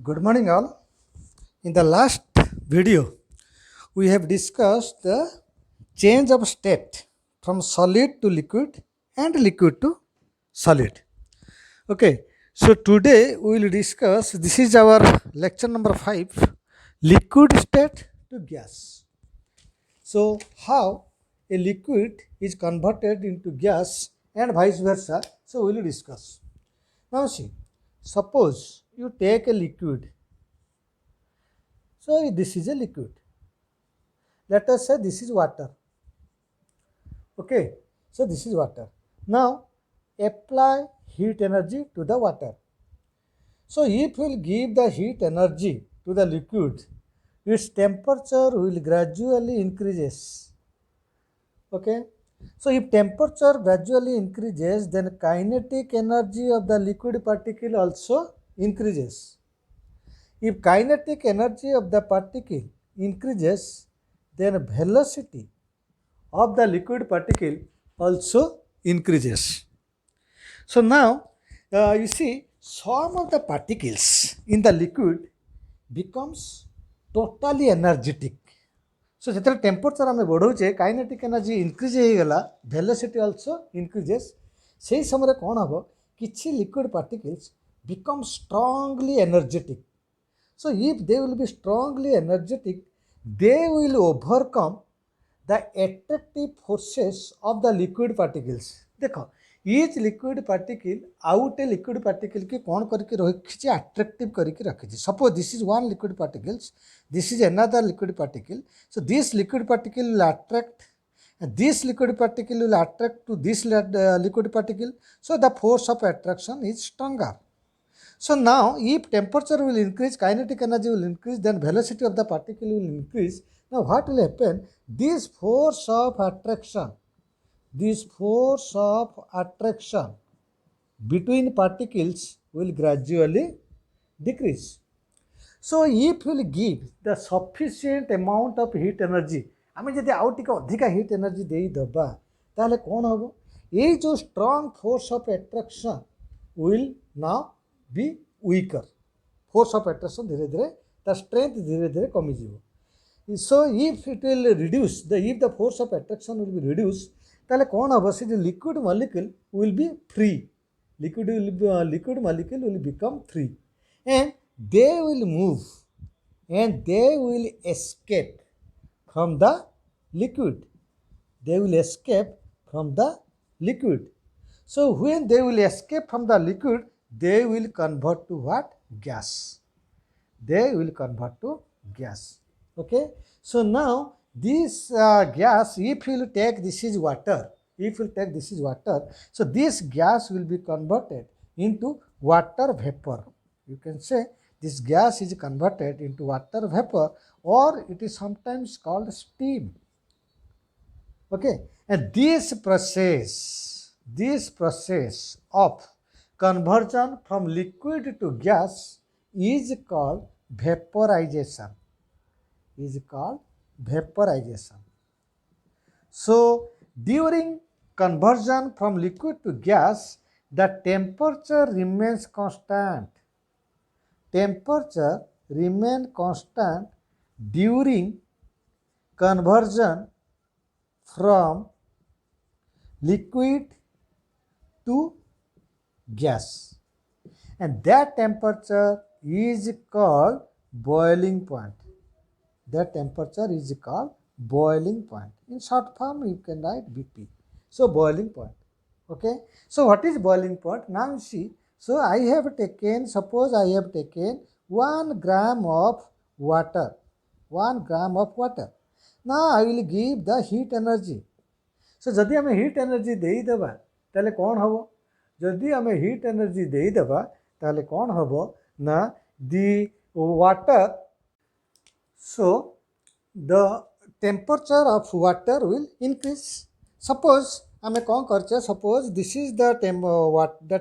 Good morning, all. In the last video, we have discussed the change of state from solid to liquid and liquid to solid. Okay, so today we will discuss this is our lecture number 5, liquid state to gas. So, how a liquid is converted into gas and vice versa. So, we will discuss. Now, see, suppose you take a liquid. So, this is a liquid. Let us say this is water. Okay, so this is water. Now, apply heat energy to the water. So, if we will give the heat energy to the liquid, its temperature will gradually increases. Okay, so if temperature gradually increases, then kinetic energy of the liquid particle also increases. If kinetic energy of the particle increases, then velocity of the liquid particle also increases. So now you see some of the particles in the liquid becomes totally energetic. So ଯେତେବେଳେ temperature ଆମେ ବଢ଼ଉଛେ kinetic energy increase ହେଇଗଲା, velocity also increases. ସେହି ସମୟରେ କ'ଣ ହେବ, କିଛି liquid particles become strongly energetic. So if they will be strongly energetic, they will overcome the attractive forces of the liquid particles. देखो each liquid particle out a liquid particle की कौन करके रखी attractive करके रखी। Suppose this is one liquid particles, this is another liquid particle. So this liquid particle will attract, and this liquid particle will attract to this liquid particle. So the force of attraction is stronger. So now if temperature will increase, kinetic energy will increase, then velocity of the particle will increase. Now what will happen? This force of attraction between particles will gradually decrease. So if you will give the sufficient amount of heat energy, आम जब आउ टिके अधिका heat energy दे दबा ताले कौन हम ये जो strong force of attraction will now be weaker. Force of attraction धीरे धीरे ता स्ट्रेंथ धीरे धीरे कमी जीवो। So if it will reduce if the force of attraction will be reduce ताले कौन हम से जो liquid molecule will be free. Liquid molecule will become free and they will move and they will escape from the liquid. They will escape from the liquid. So when they will escape from the liquid, they will convert to what? Gas. They will convert to gas. Okay. So now this gas, if you will take this is water, so this gas will be converted into water vapor. You can say this gas is converted into water vapor, or it is sometimes called steam. Okay, and this process of conversion from liquid to gas is called vaporization. So during conversion from liquid to gas, the temperature remains constant. Temperature remain constant during conversion from liquid to gas, and that temperature is called boiling point. In short form you can write BP. So boiling point. Okay, so what is boiling point? Now you see, so I have taken, suppose I have taken 1 gram of water. Now I will give the heat energy. So जदि आम heat energy दे देबा ताले कौन हम? जदि आम heat energy दे देबा ताले कौन हम ना the water, so the temperature of water will increase. Suppose आम कौन करचे, suppose this is the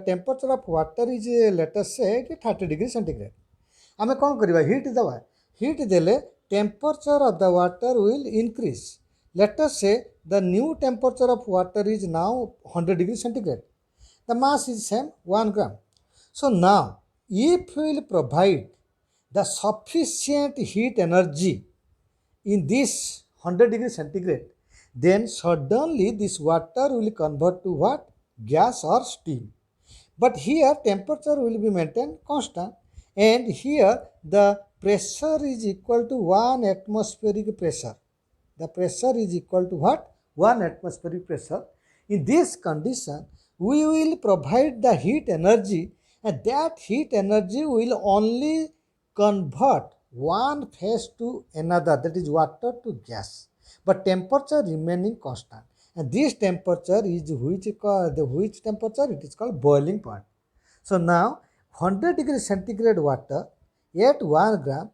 temperature of water is let us say 30 degree centigrade. आम कौन करवा, हीट देवा, हीट देले temperature of the water will increase. Let us say the new temperature of water is now 100 degree centigrade. The mass is same 1 gram. So now if we will provide the sufficient heat energy in this 100 degree centigrade, then suddenly this water will convert to what? Gas or steam. But here temperature will be maintained constant, and here the pressure is equal to 1 atmospheric pressure. The pressure is equal to what? 1 atmospheric pressure. In this condition, we will provide the heat energy, and that heat energy will only convert one phase to another, that is water to gas, but temperature remaining constant. And this temperature is which temperature? It is called boiling point. So now 100 degree centigrade water at 1 gram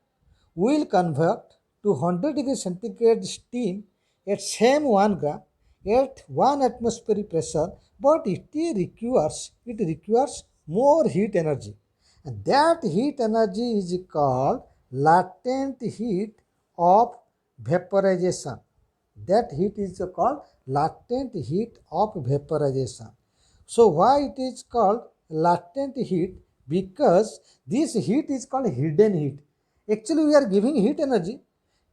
will convert to 100 degree centigrade steam at same 1 gram at 1 atmospheric pressure, but it requires more heat energy, and that heat energy is called latent heat of vaporization. That heat is called latent heat of vaporization. So why it is called latent heat? Because this heat is called hidden heat. Actually we are giving heat energy,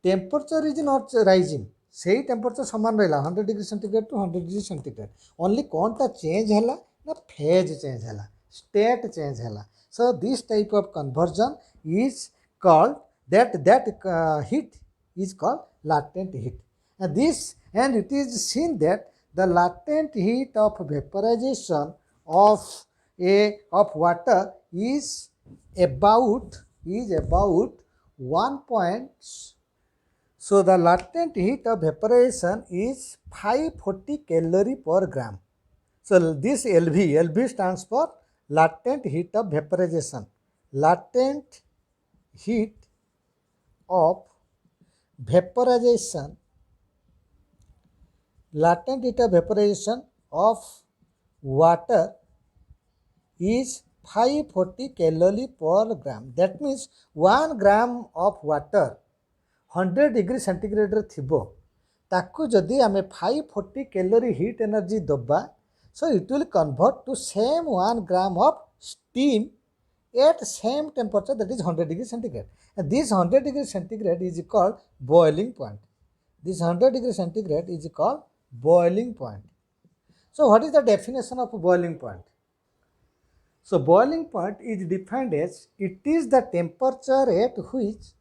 temperature is not rising, same temperature saman रहला 100 degree centigrade to 100 degree centigrade, only कौन टा change हैला ना phase change हैला, state change हैला. So this type of conversion is called that heat is called latent heat. And it is seen that the latent heat of vaporization of water is about 1 point. So the latent heat of vaporization is 540 calorie per gram. So this LV stands for latent heat of vaporization. Latent heat of vaporization of water is 540 calorie per gram. That means 1 gram of water 100 degree centigrade रे थिबो ताकू जदि आमे 540 calorie heat energy दबा, so it will convert to same 1 gram of steam at same temperature, that is 100 degree centigrade. And this 100 degree centigrade is called boiling point. This 100 degree centigrade is called boiling point. So what is the definition of boiling point? So boiling point is defined as it is the temperature at which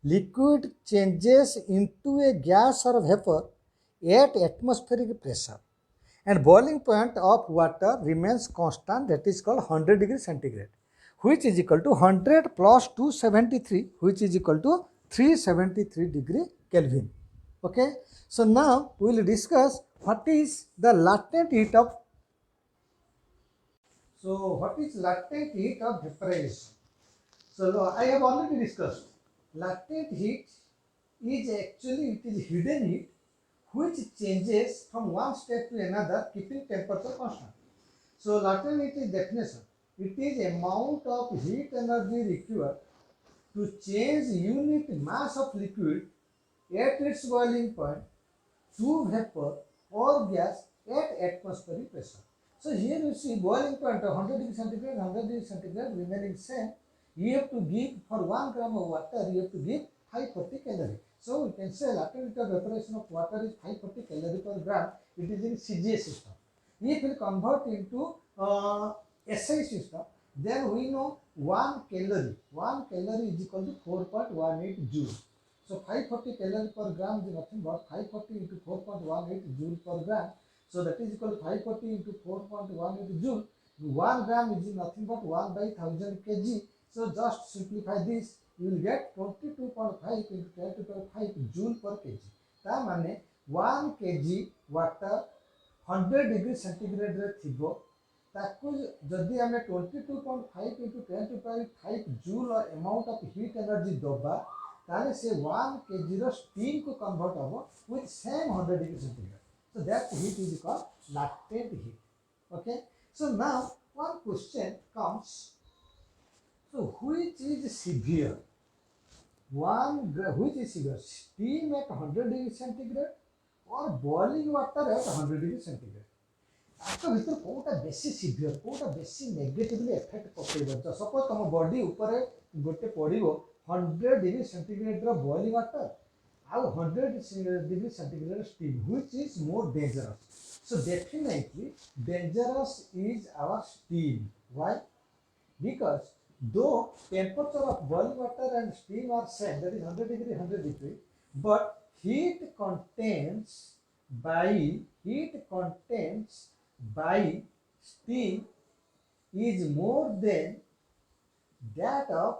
liquid changes into a gas or vapor at atmospheric pressure, and boiling point of water remains constant, that is called 100 degree centigrade, which is equal to 100 plus 273, which is equal to 373 degree Kelvin. Okay, so now we will discuss what is the latent heat of. So what is latent heat of vaporization? So I have already discussed. Latent heat is actually it is hidden heat which changes from one state to another, keeping temperature constant. So latent heat is definition. It is amount of heat energy required to change unit mass of liquid at its boiling point to vapor or gas at atmospheric pressure. So here you see boiling point of 100 degree centigrade, 100 degree centigrade remaining same. You have to give for 1 gram of water, you have to give 540 calorie. So we can say latent heat of evaporation of water is 540 calorie per gram. It is in CGA system. If we convert into SI system, then we know 1 calorie is equal to 4.18 joule. So 540 calorie per gram is nothing but 540 into 4.18 joule per gram. So that is equal to 540 into 4.18 joule. 1 gram is nothing but 1 by 1000 kg. So just simplify this, you will get 22.5 into 10 to the power 5 joule per kg. That means 1 kg water 100 degree centigrade रे थिबो ताकू जदि आमे 22.5 into 10 to the power 5 joule amount of heat energy दबा ताले से 1 kg रो steam को convert होबो with same 100 degree centigrade. So that heat is called latent heat. Okay. So now one question comes. So which is severe? Which is severe? Steam at 100 degree centigrade or boiling water at 100 degree centigrade? आपको भीतर कोटा बेसी severe Kota बेसी negatively effect पकेइबो. तो suppose तुम body ऊपर गोटे पड़िबो 100 degree centigrade रो बॉइलिंग वाटर आउ 100 degree centigrade steam which is more dangerous so definitely dangerous is our steam why because though temperature of boiling water and steam are same that is 100 degree 100 degree but heat contains by steam is that of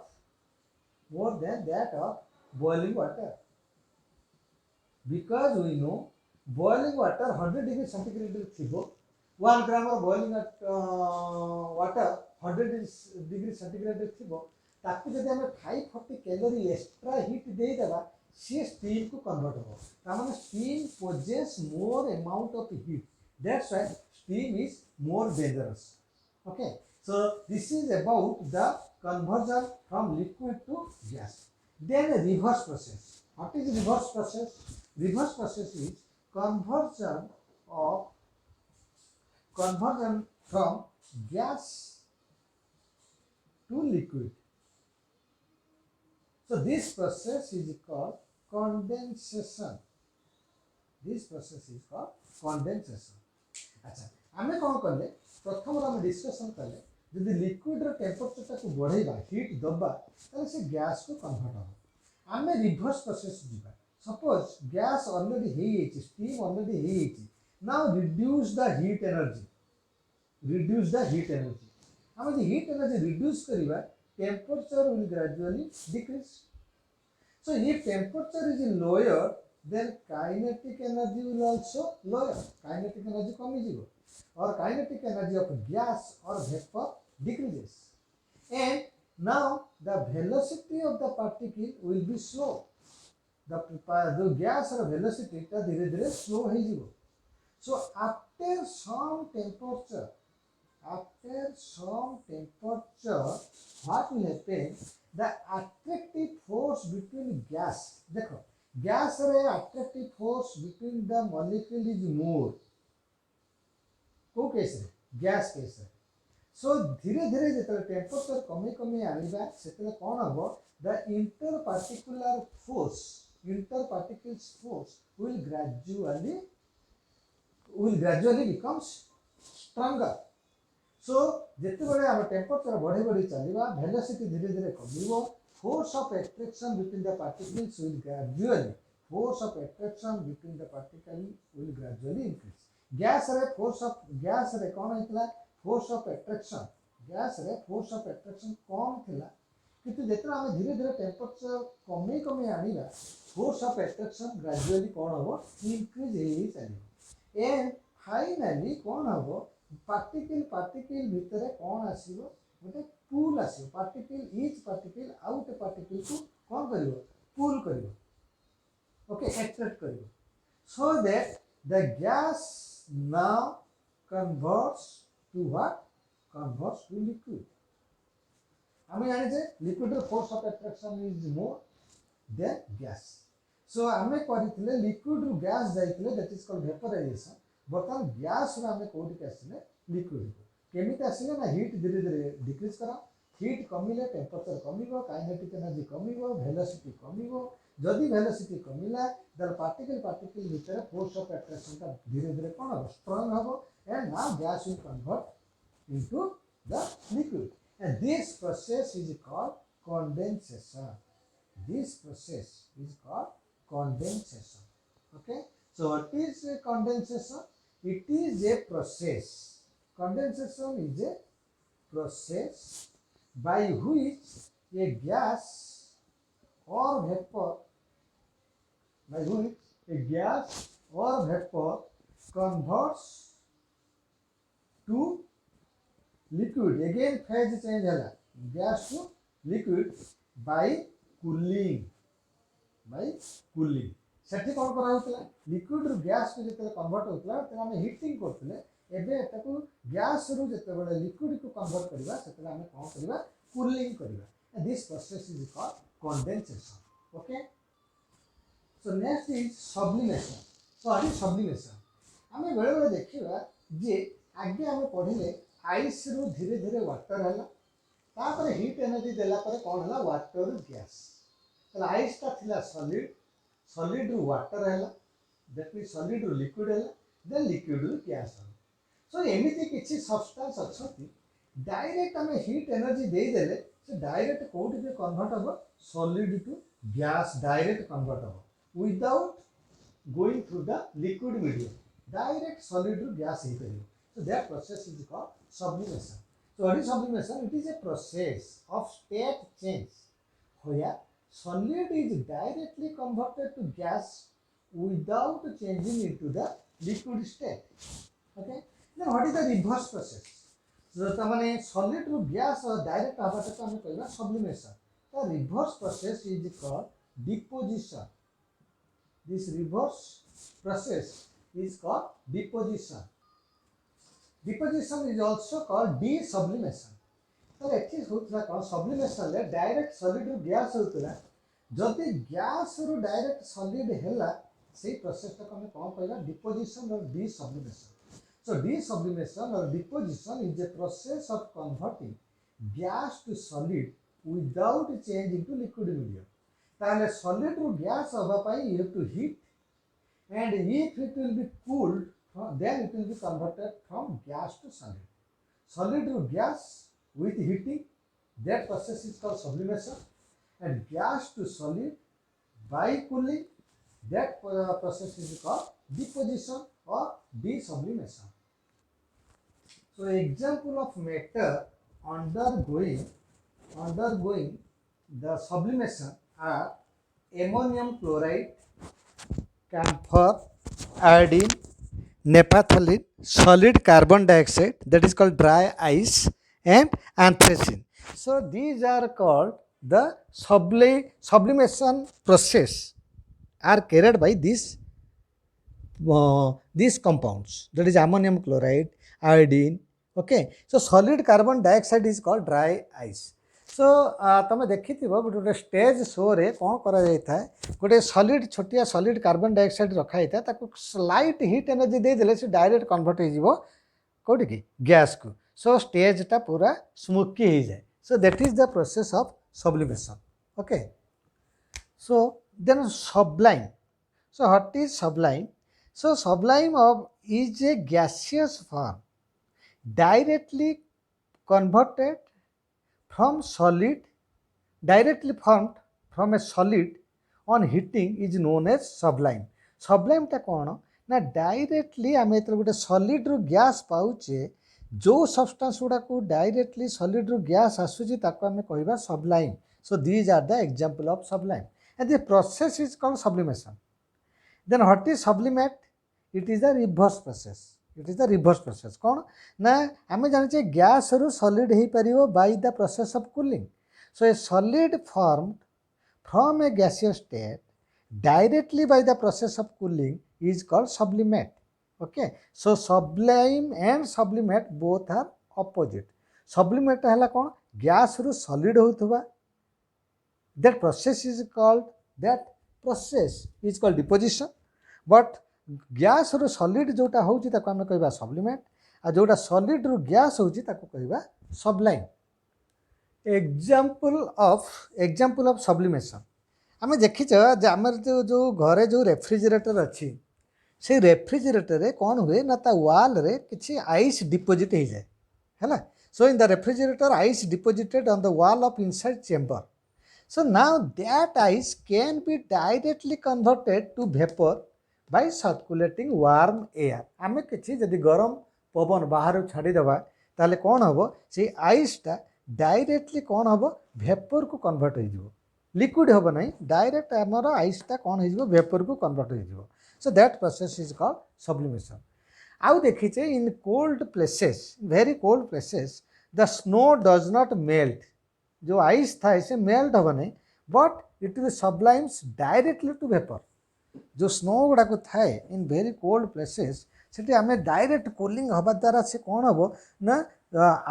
more than that of boiling water because we know boiling water 100 degree centigrade thibo 1 gram of boiling water 100 degree centigrade thibo ताकि जब हमें 540 calorie extra heat दे देबा सी steam को convert हो तामाने steam possess more amount of heat that's why steam is more dangerous okay so this is about the conversion from liquid to gas then reverse process what is reverse process is conversion from gas to liquid so this process is called condensation अच्छा आमे कौन कले प्रथम आम discussion कले जदि liquid temperature को बढ़ेगा हीट दबा ताले से गैस को कन्वर्ट हो आमे रिवर्स प्रोसेस जीवा सपोज गैस ऑलरेडी हे स्टीम ऑलरेडी हे now reduce the heat energy आम जो हीट एनर्जी रिड्यूस करवा temperature will gradually decrease so if temperature is lower then kinetic energy will also lower kinetic energy कमी जीवो or kinetic energy of gas or vapor decreases and now the velocity of the particle will be slow the gas or velocity ta dhire dhire slow he jibo so after some temperature what will happen the attractive force between gas देखो gas रे attractive force between the molecule is more को case रे gas case रे सो धीरे धीरे जते temperature कमी आनिबा सेते कोन हबो the interparticular force will gradually becomes stronger so जिते बड़े हम टेम्परेचर बढ़ी बढ़ी चलिबा वेलोसिटी धीरे धीरे कमिबो force of attraction between the particles will gradually increase gas रे कौन होइतला force of attraction कम थिला किंतु जेतरा हम धीरे धीरे टेम्परेचर कमी आनिबा force of attraction gradually कौन हबो increase हे चलिबो and finally कौन हबो पार्टिकल भितर कौन आसीबो गोटे पुल आसीबो पार्टिकल आउट पार्टिकल को कौन करिवो पुल करिवो ओके अट्रैक्ट करिवो so that the gas now converts to liquid आमे जाने जे liquid force of attraction is more then gas so आमे करितले लिक्विड रु गैस जाइतले दैट इज कॉल्ड वेपोराइजेशन बर्तमान गैस रे आमे कोडी के आसिले लिक्विड केमिति आसिले ना हीट धीरे धीरे डिक्रीज करा हीट कमिले टेम्परेचर कमिबो काइनेटिक एनर्जी कमिबो वेलोसिटी कमिबो जदि वेलोसिटी कमिला देन पार्टिकल भीतर फोर्स ऑफ अट्रैक्शन का धीरे धीरे कोन हो स्ट्रांग हो and now gas will convert into the liquid and this process is called condensation okay so what is condensation it is a process condensation is a process by which a gas or vapor converts to liquid again phase change है gas to liquid by cooling सेठी कौन करा होतला liquid रु gas को जते convert होतला त हम हीटिंग करतले एबे एटाको गैस रु जते बडे लिक्विड को कन्वर्ट करबा सेते हम कोन करबा कूलिंग करबा and this process is called condensation okay so next is sublimation हमें बेले बेले देखिबा जे आगे हम पढिले आइस रु धीरे धीरे वाटर हला तापर हीट एनर्जी देला पर कोन हला वाटर गैस ताले आइसटा थिला सॉलिड सॉलिड रु वाटर हैला दैट मीन सॉलिड रु लिक्विड हैला देन लिक्विड रु गैस हैला सो एमिति किछि सब्सटेंस अछति डायरेक्ट हमें हीट एनर्जी दे देले से डायरेक्ट कोड पे कन्वर्ट हो solid to gas direct convert हो without going through the liquid medium direct solid to gas ही करियो so that process is called sublimation so what is sublimation it is a process of state change where solid is directly converted to gas without changing into the liquid state okay then what is the reverse process so tamane solid ru gas direct avata ko ame कहबा sublimation the reverse process is called deposition this reverse process is called deposition deposition is also called desublimation तो एठी होतला कोन sublimation ले direct solid रु gas होतला जदि gas रु direct solid हैला सेही प्रोसेस ता हम कोन कहला डिपोजिशन और desublimation so desublimation or deposition is a process of converting gas to solid without change into liquid medium ताले सॉलिड रु गैस होबा पाई you have to heat and if it will be cooled then it will be converted from gas to solid. Solid to gas with heating, that process is called sublimation. And gas to solid by cooling, that process is called deposition or desublimation. So example of matter undergoing the sublimation are ammonium chloride, camphor, iodine, naphthalene, solid carbon dioxide that is called dry ice and anthracene. So these are called the sublimation process are carried by these compounds that is ammonium chloride, iodine. Okay, so solid carbon dioxide is called dry ice. सो तुम देखि गोटे गोटे stage show रे कौन करा था गोटे solid छोटिया सॉलिड कार्बन डाइऑक्साइड रखा था स्लाइट हीट एनर्जी दे देले से डायरेक्ट कन्वर्ट हो कौटी कि गैस को सो स्टेजटा पूरा स्मोकी हो जाए so that is the process of sublimation okay so then sublime so what is sublime so sublime of is a gaseous form directly converted from solid directly formed from a solid on heating is known as sublime sublime टा कौन ना directly आम एत गोटे solid रु gas पाउचे जो substance गुड़ा को डायरेक्टली सॉलिड रु गैस आसूची ताको आम कहबा sublime so these are the example of sublime and the process is called sublimation then what is sublimate it is the reverse process it is the reverse process कौन ना आम जाने gas रु सॉलिड हो पार by the process of cooling so a solid formed from a gaseous state directly by the process of cooling is called sublimate okay so sublime and sublimate both are opposite sublimate है कौन gas रु solid होता that process is called deposition but gas रु solid जोटा होची ताको आमे कहबा सब्लिमेट आ जोटा सॉलिड रु गैस होची ताको कहबा सब्लाइम एग्जांपल ऑफ सब्लिमेशन आमे देखि जे हमर जो घरे जो रेफ्रिजरेटर अछि से रेफ्रिजरेटर रे कोन हुए ना ता वॉल रे किछि आइस डिपोजिट हो जाए हैला so in the refrigerator ice deposited on the wall of inside chamber so now that ice can be directly converted to vapour by circulating warm air आम कि जदि गरम पवन बाहर छाड़ीदेवा ताले कौन हम से आइसटा डायरेक्टली कौन हम वेपर को कन्वर्ट हो लिक्विड हम ना डायरेक्ट आमर आइसटा कौन हो वेपर को कन्वर्ट हो so that process is called sublimation आउ देखीचे in cold places very cold places the snow does not melt जो आइस था से मेल्ट हम नहीं but it will sublimes directly to vapour जो स्नो गुड़ाक थाए इन वेरी कोल्ड प्लेसेस से आम डायरेक्ट कूलिंग हवा द्वारा से कौन हम ना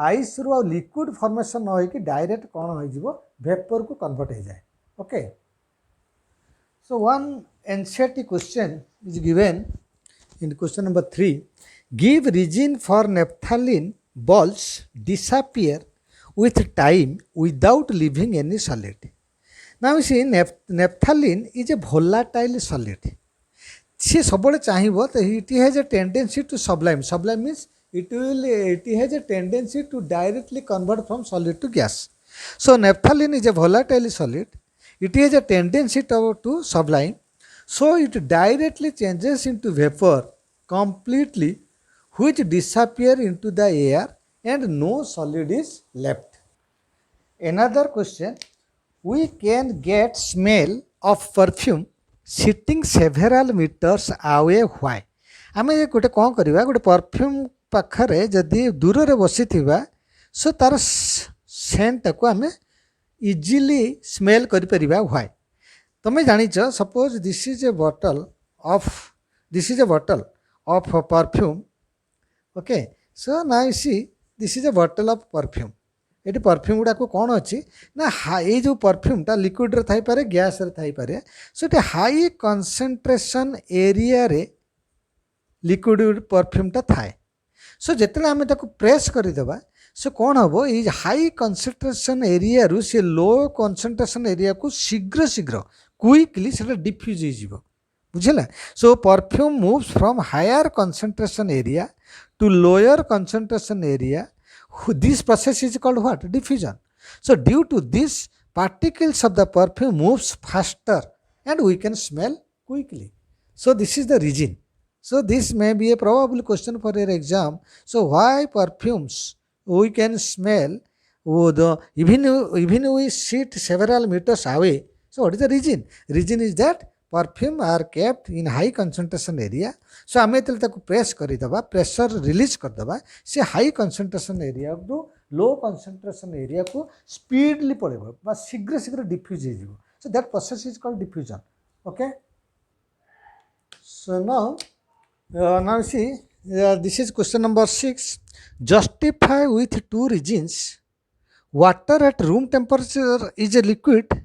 आइस रु लिक्विड फॉर्मेशन न होगी डायरेक्ट कौन हो वेपर को कन्वर्ट हो जाए okay so one NCERT question is given in question number 3 give reason for naphthalene balls disappear with time without leaving any solid Now you see naphthalene is a volatile solid. सी सब चाहिए तो it has a tendency to sublime means it has a tendency to directly convert from solid to gas. So naphthalene is a volatile solid. It has a tendency to sublime. So it directly changes into vapor completely, which disappear into the air and no solid is left. Another question, we can get smell of perfume sitting several meters away. Why? आमे गोटे कौन करवा गोटे perfume पाखरे जदि दूर रे बसी थिबा सो तार सेंट को आमे इजीली स्मेल करि परिबा. व्हाई? तमे जानिछ suppose this is a bottle of perfume. Okay, so now you see this is a bottle of perfume. ये परफ्यूम गुड़ा को कौन अच्छी ना ये जो परफ्यूमटा लिक्विड थाई पारे गैस रे थाई पारे. सो ये हाई कंसंट्रेशन एरिया रे लिक्विड परफ्यूमटा थाए. सो जिते आम प्रेस करदेबा सो कौन हम ये हाई कंसंट्रेशन एरिया रु सी लो कंसंट्रेशन एरिया को शीघ्र शीघ्र क्विकली से डिफ्यूज हो बुझेगा. So perfume moves from higher concentration area to lower concentration area. This process is called what? Diffusion. So due to this, particles of the perfume moves faster and we can smell quickly. So this is the reason. So this may be a probable question for your exam. So why perfumes we can smell even we sit several meters away. So what is the reason? Reason is that perfume are kept in high concentration area. So आम जो press करदे pressure release करदे से high concentration area to low concentration area को speedily पड़ेगा शीघ्र शीघ्र diffuse हो. So that process is called diffusion. Okay, so now see this is question number 6. Justify with 2 reasons water at room temperature is a liquid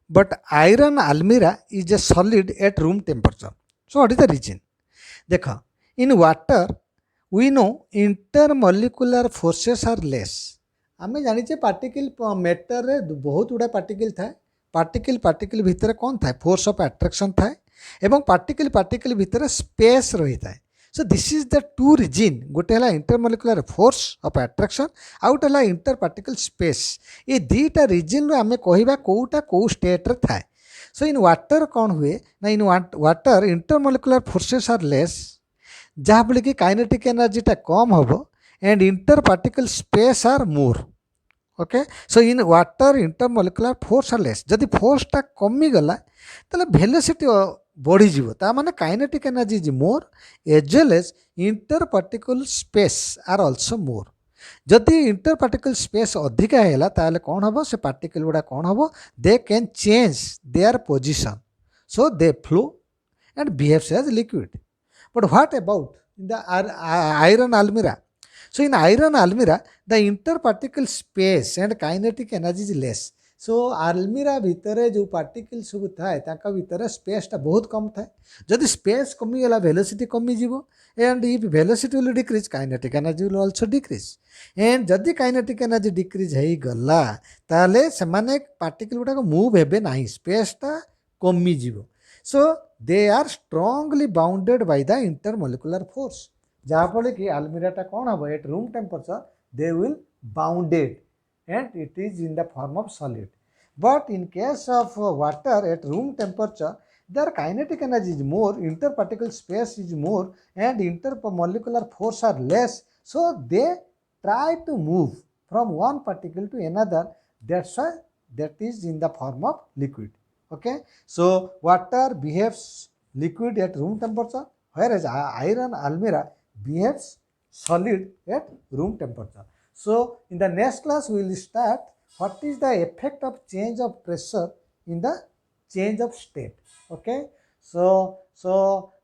but iron almirah is a solid at room temperature. So what is the reason? देखो, in water we know intermolecular forces are less. आमे जानिचे particle matter रे बहुत गुड़ा particle थाए. Particle भितर कौन थाए? Force of attraction थाए एवं पार्टिकल भितर स्पेस रही थाए. So this is the 2 reason. गोटे है intermolecular force of attraction out है इंटर पार्टिकल स्पेस. ये दीटा रिजन आम कहवा कौटा कौ स्टेट रे थाए. सो इन वाटर कौन हुए ना in water intermolecular forces are less जहाँ फल कि काइनेटिक एनर्जीटा कम हम and inter particle space are more. Okay, so in water intermolecular force are less. जदि फोर्सटा कमिगला ताले वेलोसिटी बढ़ीज ताने kinetic energy is more as well as inter particle space are also more. जदि इंटर पार्टिकल स्पेस अधिका है ताले कौन हम से पार्टिकल गुड़ा कौन हम they can change their position. So they flow and behaves as liquid. But what about in the iron almirah? So in iron almirah the inter particle space and kinetic energy is less. So almirah भितर जो particle सब थाए ताका भितर स्पेसटा बहुत कम थाए. जदि स्पेस कमिगला वेलोसिटी कमिज and if velocity will decrease kinetic energy will also decrease. And जदि काइनेटिक एनर्जी डिक्रीज हो गला ताले सेमाने पार्टिकल गुडा मूव हेबे नाही, स्पेसटा कमिज. So they are strongly bounded by the intermolecular force. जहाँफल कि almirahटा कौन हम at room temperature they will bounded and it is in the form of solid. But in case of water at room temperature, their kinetic energy is more, interparticle space is more and intermolecular force are less. So they try to move from one particle to another. That's why that is in the form of liquid. Okay. So water behaves liquid at room temperature, whereas iron almirah behaves solid at room temperature. So in the next class we will start what is the effect of change of pressure in the change of state. Okay. So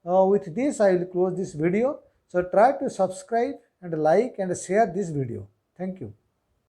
with this I will close this video. So try to subscribe and like and share this video. Thank you.